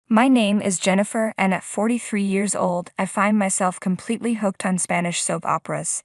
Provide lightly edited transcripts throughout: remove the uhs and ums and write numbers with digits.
My name is Jennifer, and at 43 years old, I find myself completely hooked on Spanish soap operas.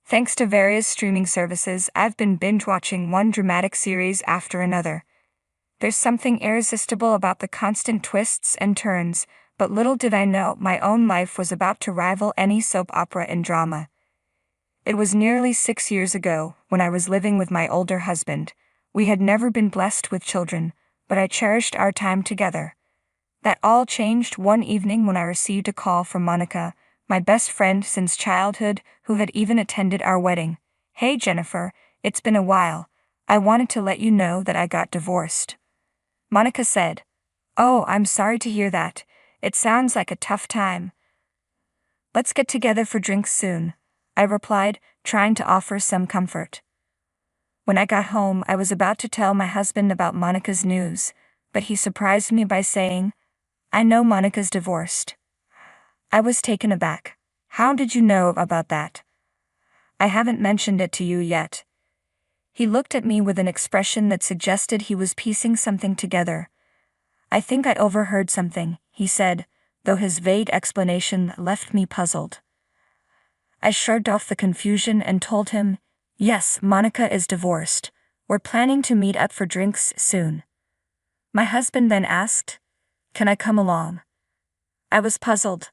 Thanks to various streaming services, I've been binge-watching one dramatic series after another. There's something irresistible about the constant twists and turns, but little did I know my own life was about to rival any soap opera in drama. It was nearly 6 years ago, when I was living with my older husband. We had never been blessed with children, but I cherished our time together. That all changed one evening when I received a call from Monica, my best friend since childhood, who had even attended our wedding. "Hey Jennifer, it's been a while. I wanted to let you know that I got divorced," Monica said. "Oh, I'm sorry to hear that. It sounds like a tough time." "Let's get together for drinks soon," I replied, trying to offer some comfort. When I got home, I was about to tell my husband about Monica's news, but he surprised me by saying, "I know Monica's divorced." I was taken aback. "How did you know about that?" "I haven't mentioned it to you yet." He looked at me with an expression that suggested he was piecing something together. "I think I overheard something," he said, though his vague explanation left me puzzled. I shrugged off the confusion and told him, "Yes, Monica is divorced. We're planning to meet up for drinks soon." My husband then asked, "Can I come along?" I was puzzled.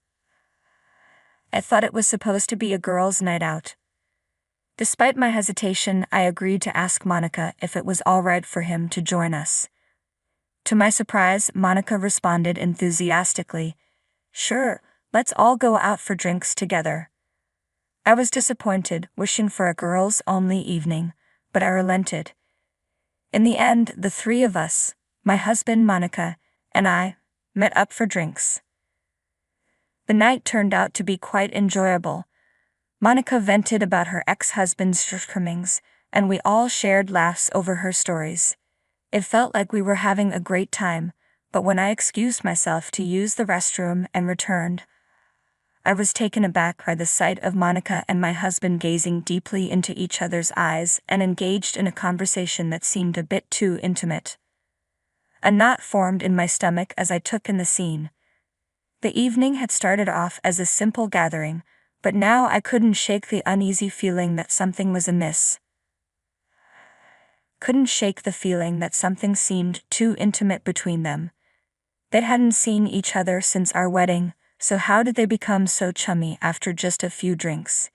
I thought it was supposed to be a girls' night out. Despite my hesitation, I agreed to ask Monica if it was all right for him to join us. To my surprise, Monica responded enthusiastically, "Sure, let's all go out for drinks together." I was disappointed, wishing for a girls-only evening, but I relented. In the end, the three of us, my husband, Monica, and I, met up for drinks. The night turned out to be quite enjoyable. Monica vented about her ex-husband's shortcomings, and we all shared laughs over her stories. It felt like we were having a great time, but when I excused myself to use the restroom and returned, I was taken aback by the sight of Monica and my husband gazing deeply into each other's eyes and engaged in a conversation that seemed a bit too intimate. A knot formed in my stomach as I took in the scene. The evening had started off as a simple gathering, but now I couldn't shake the uneasy feeling that something was amiss. Couldn't shake the feeling that something seemed too intimate between them. They hadn't seen each other since our wedding, so how did they become so chummy after just a few drinks?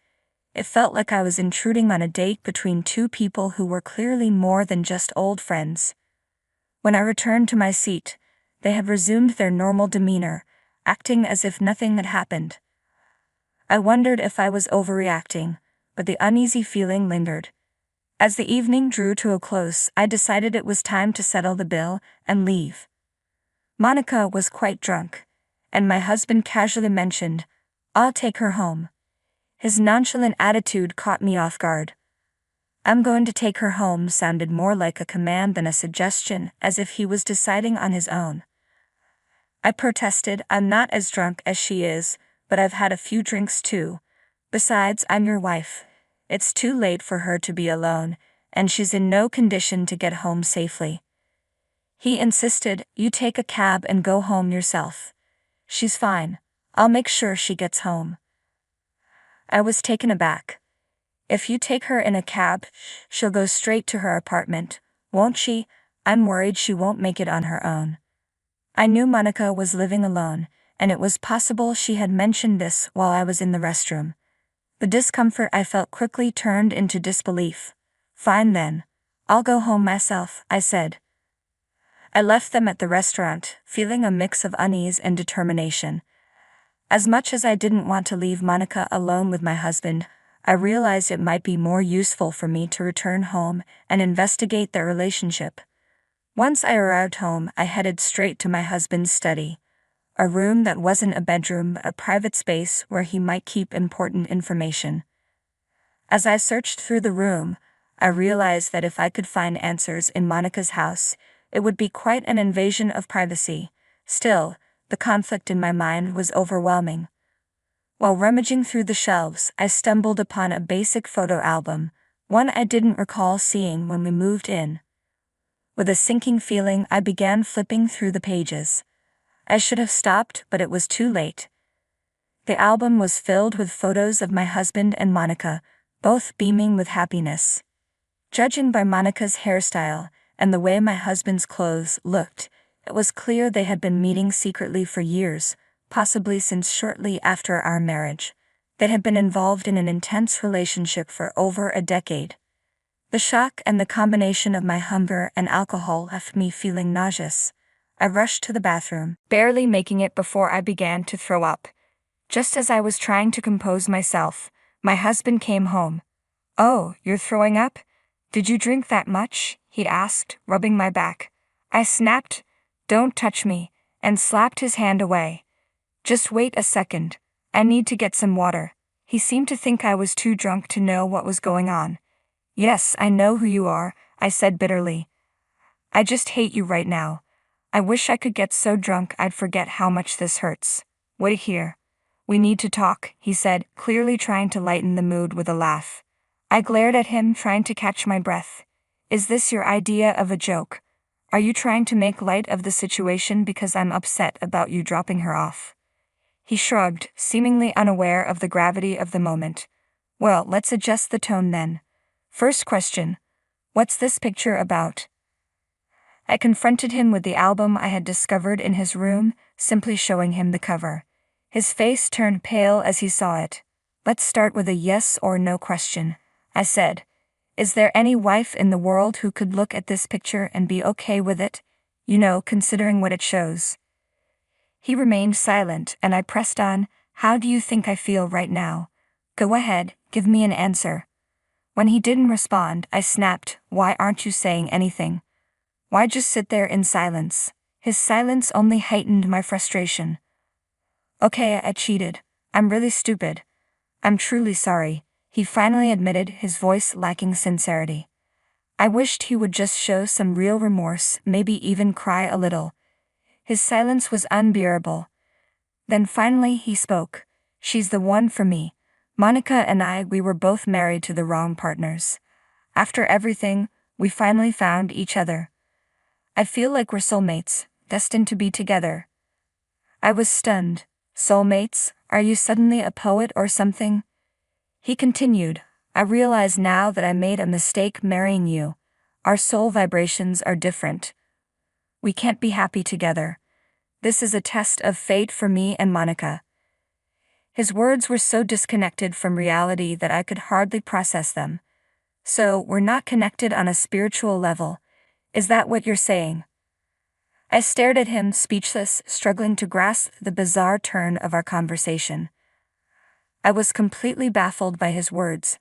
It felt like I was intruding on a date between two people who were clearly more than just old friends. When I returned to my seat, they had resumed their normal demeanor, acting as if nothing had happened. I wondered if I was overreacting, but the uneasy feeling lingered. As the evening drew to a close, I decided it was time to settle the bill and leave. Monica was quite drunk, and my husband casually mentioned, "I'll take her home." His nonchalant attitude caught me off guard. "I'm going to take her home" sounded more like a command than a suggestion, as if he was deciding on his own. I protested, "I'm not as drunk as she is, but I've had a few drinks too. Besides, I'm your wife. It's too late for her to be alone, and she's in no condition to get home safely." He insisted, "You take a cab and go home yourself. She's fine. I'll make sure she gets home." I was taken aback. "If you take her in a cab, she'll go straight to her apartment, won't she? I'm worried she won't make it on her own." I knew Monica was living alone, and it was possible she had mentioned this while I was in the restroom. The discomfort I felt quickly turned into disbelief. "Fine then. I'll go home myself," I said. I left them at the restaurant, feeling a mix of unease and determination. As much as I didn't want to leave Monica alone with my husband, I realized it might be more useful for me to return home and investigate their relationship. Once I arrived home, I headed straight to my husband's study, a room that wasn't a bedroom but a private space where he might keep important information. As I searched through the room, I realized that if I could find answers in Monica's house, it would be quite an invasion of privacy. Still, the conflict in my mind was overwhelming. While rummaging through the shelves, I stumbled upon a basic photo album, one I didn't recall seeing when we moved in. With a sinking feeling, I began flipping through the pages. I should have stopped, but it was too late. The album was filled with photos of my husband and Monica, both beaming with happiness. Judging by Monica's hairstyle and the way my husband's clothes looked, it was clear they had been meeting secretly for years, possibly since shortly after our marriage. They had been involved in an intense relationship for over a decade. The shock and the combination of my hunger and alcohol left me feeling nauseous. I rushed to the bathroom, barely making it before I began to throw up. Just as I was trying to compose myself, my husband came home. "Oh, you're throwing up? Did you drink that much?" he asked, rubbing my back. I snapped, "Don't touch me," and slapped his hand away. "Just wait a second. I need to get some water." He seemed to think I was too drunk to know what was going on. "Yes, I know who you are," I said bitterly. "I just hate you right now. I wish I could get so drunk I'd forget how much this hurts. Wait here. We need to talk," he said, clearly trying to lighten the mood with a laugh. I glared at him, trying to catch my breath. "Is this your idea of a joke? Are you trying to make light of the situation because I'm upset about you dropping her off?" He shrugged, seemingly unaware of the gravity of the moment. "Well, let's adjust the tone then. First question. What's this picture about?" I confronted him with the album I had discovered in his room, simply showing him the cover. His face turned pale as he saw it. "Let's start with a yes or no question," I said. "Is there any wife in the world who could look at this picture and be okay with it? You know, considering what it shows." He remained silent, and I pressed on. "How do you think I feel right now? Go ahead, give me an answer." When he didn't respond, I snapped, "Why aren't you saying anything? Why just sit there in silence?" His silence only heightened my frustration. "Okay, I cheated. I'm really stupid. I'm truly sorry," he finally admitted, his voice lacking sincerity. I wished he would just show some real remorse, maybe even cry a little. His silence was unbearable. Then finally he spoke. "She's the one for me. Monica and we were both married to the wrong partners. After everything, we finally found each other. I feel like we're soulmates, destined to be together." I was stunned. "Soulmates? Are you suddenly a poet or something?" He continued. "I realize now that I made a mistake marrying you. Our soul vibrations are different. We can't be happy together. This is a test of fate for me and Monica." His words were so disconnected from reality that I could hardly process them. "So, we're not connected on a spiritual level. Is that what you're saying?" I stared at him, speechless, struggling to grasp the bizarre turn of our conversation. I was completely baffled by his words.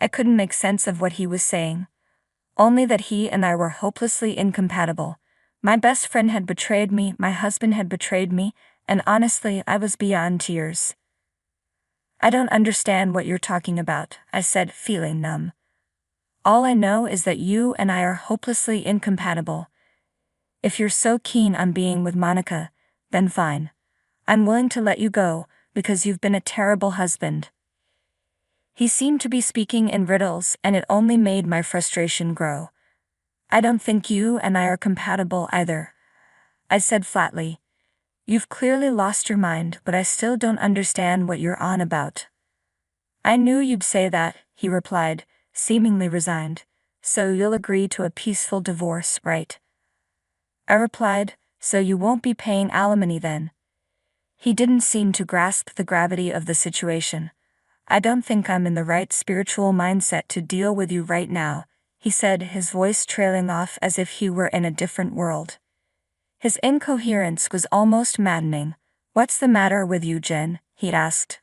I couldn't make sense of what he was saying. Only that he and I were hopelessly incompatible. My best friend had betrayed me, my husband had betrayed me, and honestly, I was beyond tears. "I don't understand what you're talking about," I said, feeling numb. "All I know is that you and I are hopelessly incompatible. If you're so keen on being with Monica, then fine. I'm willing to let you go, because you've been a terrible husband." He seemed to be speaking in riddles, and it only made my frustration grow. "I don't think you and I are compatible either," I said flatly. "You've clearly lost your mind, but I still don't understand what you're on about." "I knew you'd say that," he replied, seemingly resigned. "So you'll agree to a peaceful divorce, right?" I replied, "So you won't be paying alimony then?" He didn't seem to grasp the gravity of the situation. "I don't think I'm in the right spiritual mindset to deal with you right now," he said, his voice trailing off as if he were in a different world. His incoherence was almost maddening. "What's the matter with you, Jen?" he asked.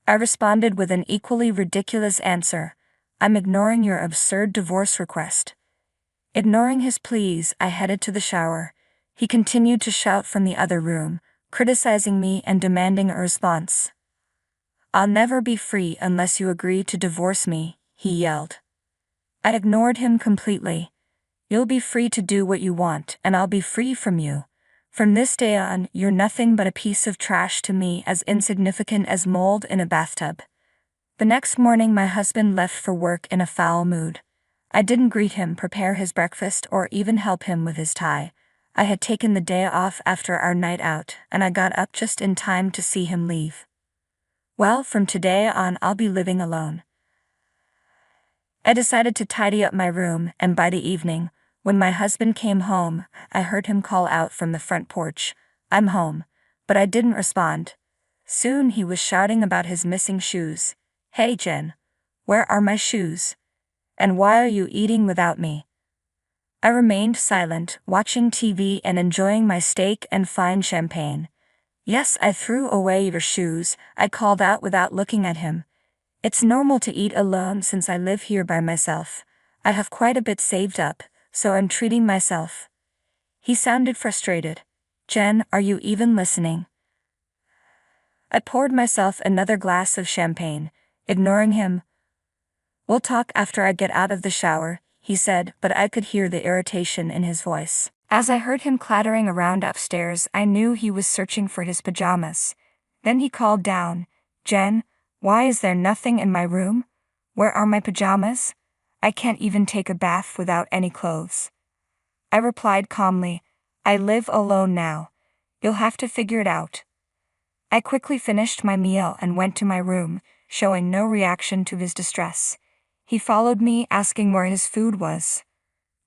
I responded with an equally ridiculous answer. "I'm ignoring your absurd divorce request." Ignoring his pleas, I headed to the shower. He continued to shout from the other room, criticizing me and demanding a response. "I'll never be free unless you agree to divorce me," he yelled. I ignored him completely. "You'll be free to do what you want, and I'll be free from you. From this day on, you're nothing but a piece of trash to me, as insignificant as mold in a bathtub." The next morning my husband left for work in a foul mood. I didn't greet him, prepare his breakfast, or even help him with his tie. I had taken the day off after our night out, and I got up just in time to see him leave. Well, from today on I'll be living alone. I decided to tidy up my room, and by the evening, when my husband came home, I heard him call out from the front porch, "I'm home," but I didn't respond. Soon he was shouting about his missing shoes. "Hey Jen, where are my shoes? And why are you eating without me?" I remained silent, watching TV and enjoying my steak and fine champagne. "Yes, I threw away your shoes," I called out without looking at him. "It's normal to eat alone since I live here by myself. I have quite a bit saved up, so I'm treating myself." He sounded frustrated. "Jen, are you even listening?" I poured myself another glass of champagne, ignoring him. "We'll talk after I get out of the shower," he said, but I could hear the irritation in his voice. As I heard him clattering around upstairs, I knew he was searching for his pajamas. Then he called down, "Jen, why is there nothing in my room? Where are my pajamas? I can't even take a bath without any clothes." I replied calmly, "I live alone now. You'll have to figure it out." I quickly finished my meal and went to my room, showing no reaction to his distress. He followed me, asking where his food was.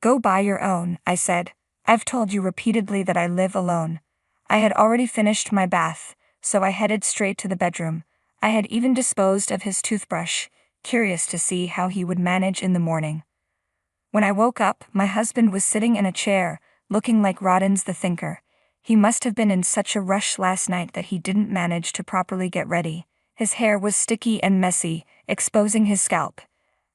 "Go buy your own," I said. "I've told you repeatedly that I live alone." I had already finished my bath, so I headed straight to the bedroom. I had even disposed of his toothbrush, curious to see how he would manage in the morning. When I woke up, my husband was sitting in a chair, looking like Roddins the Thinker. He must have been in such a rush last night that he didn't manage to properly get ready. His hair was sticky and messy, exposing his scalp.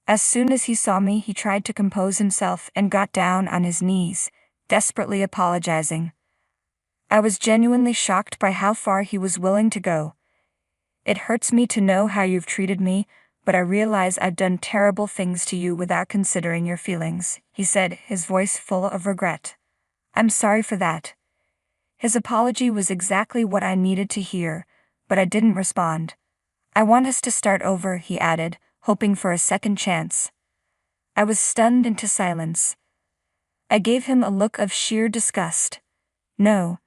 As soon as he saw me, he tried to compose himself and got down on his knees, desperately apologizing. I was genuinely shocked by how far he was willing to go. "It hurts me to know how you've treated me, but I realize I've done terrible things to you without considering your feelings," he said, his voice full of regret. "I'm sorry for that." His apology was exactly what I needed to hear, but I didn't respond. "I want us to start over," he added, hoping for a second chance. I was stunned into silence. I gave him a look of sheer disgust. No,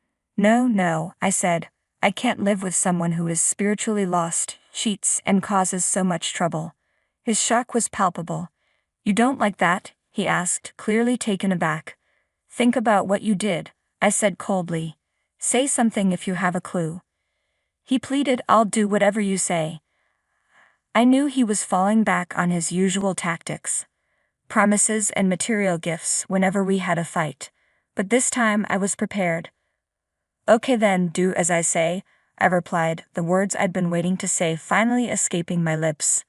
I said. "I can't live with someone who is spiritually lost, cheats, and causes so much trouble." His shock was palpable. "You don't like that?" he asked, clearly taken aback. "Think about what you did," I said coldly. "Say something if you have a clue." He pleaded, "I'll do whatever you say." I knew he was falling back on his usual tactics. Promises and material gifts whenever we had a fight. But this time I was prepared. "Okay then, do as I say," I replied, the words I'd been waiting to say finally escaping my lips.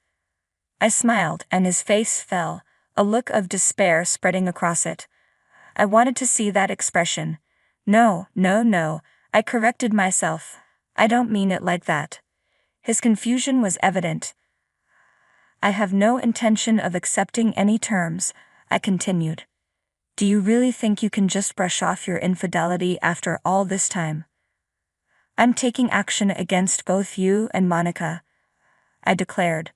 I smiled, and his face fell, a look of despair spreading across it. I wanted to see that expression. No, I corrected myself. "I don't mean it like that." His confusion was evident. "I have no intention of accepting any terms," I continued. "Do you really think you can just brush off your infidelity after all this time?" "I'm taking action against both you and Monica," I declared.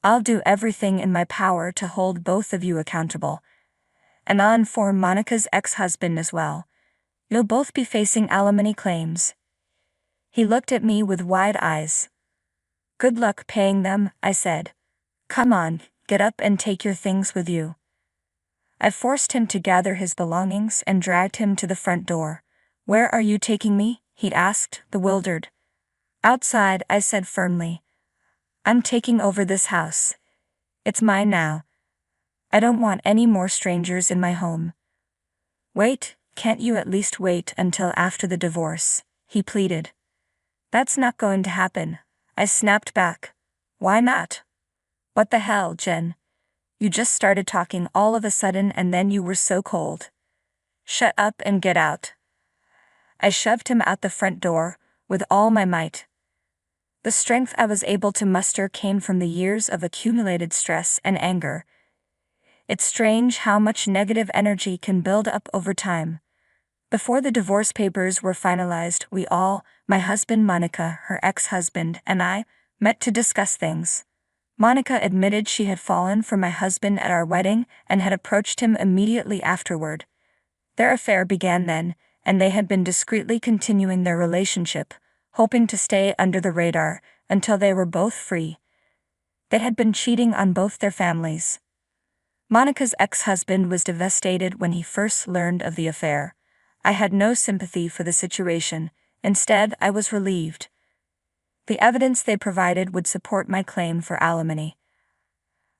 "I'll do everything in my power to hold both of you accountable. And I'll inform Monica's ex-husband as well. You'll both be facing alimony claims." He looked at me with wide eyes. "Good luck paying them," I said. "Come on, get up and take your things with you." I forced him to gather his belongings and dragged him to the front door. "Where are you taking me?" he asked, bewildered. "Outside," I said firmly. "I'm taking over this house. It's mine now. I don't want any more strangers in my home." "Wait, can't you at least wait until after the divorce?" he pleaded. "That's not going to happen," I snapped back. "Why not?" "What the hell, Jen? You just started talking all of a sudden and then you were so cold. Shut up and get out." I shoved him out the front door, with all my might. The strength I was able to muster came from the years of accumulated stress and anger. It's strange how much negative energy can build up over time. Before the divorce papers were finalized, we all, my husband Monica, her ex-husband, and I, met to discuss things. Monica admitted she had fallen for my husband at our wedding and had approached him immediately afterward. Their affair began then, and they had been discreetly continuing their relationship, hoping to stay under the radar until they were both free. They had been cheating on both their families. Monica's ex-husband was devastated when he first learned of the affair. I had no sympathy for the situation. Instead, I was relieved. The evidence they provided would support my claim for alimony.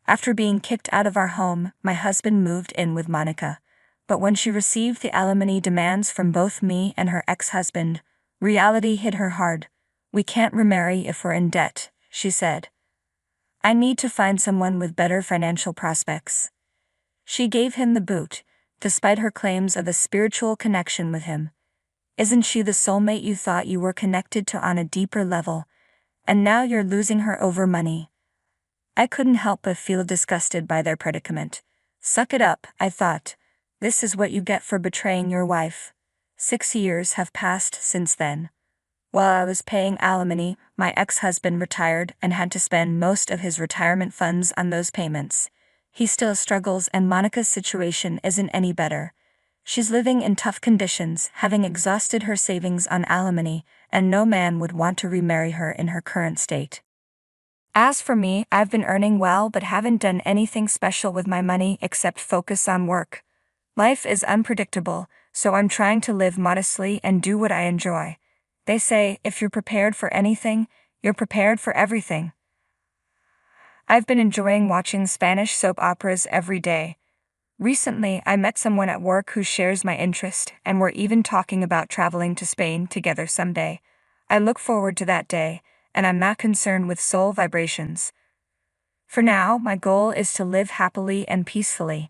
After being kicked out of our home, my husband moved in with Monica. But when she received the alimony demands from both me and her ex-husband, reality hit her hard. "We can't remarry if we're in debt," she said. "I need to find someone with better financial prospects." She gave him the boot, despite her claims of a spiritual connection with him. "Isn't she the soulmate you thought you were connected to on a deeper level? And now you're losing her over money." I couldn't help but feel disgusted by their predicament. Suck it up, I thought. This is what you get for betraying your wife. 6 years have passed since then. While I was paying alimony, my ex-husband retired and had to spend most of his retirement funds on those payments. He still struggles, and Monica's situation isn't any better. She's living in tough conditions, having exhausted her savings on alimony, and no man would want to remarry her in her current state. As for me, I've been earning well but haven't done anything special with my money except focus on work. Life is unpredictable, so I'm trying to live modestly and do what I enjoy. They say, if you're prepared for anything, you're prepared for everything. I've been enjoying watching Spanish soap operas every day. Recently, I met someone at work who shares my interest, and we're even talking about traveling to Spain together someday. I look forward to that day, and I'm not concerned with soul vibrations. For now, my goal is to live happily and peacefully.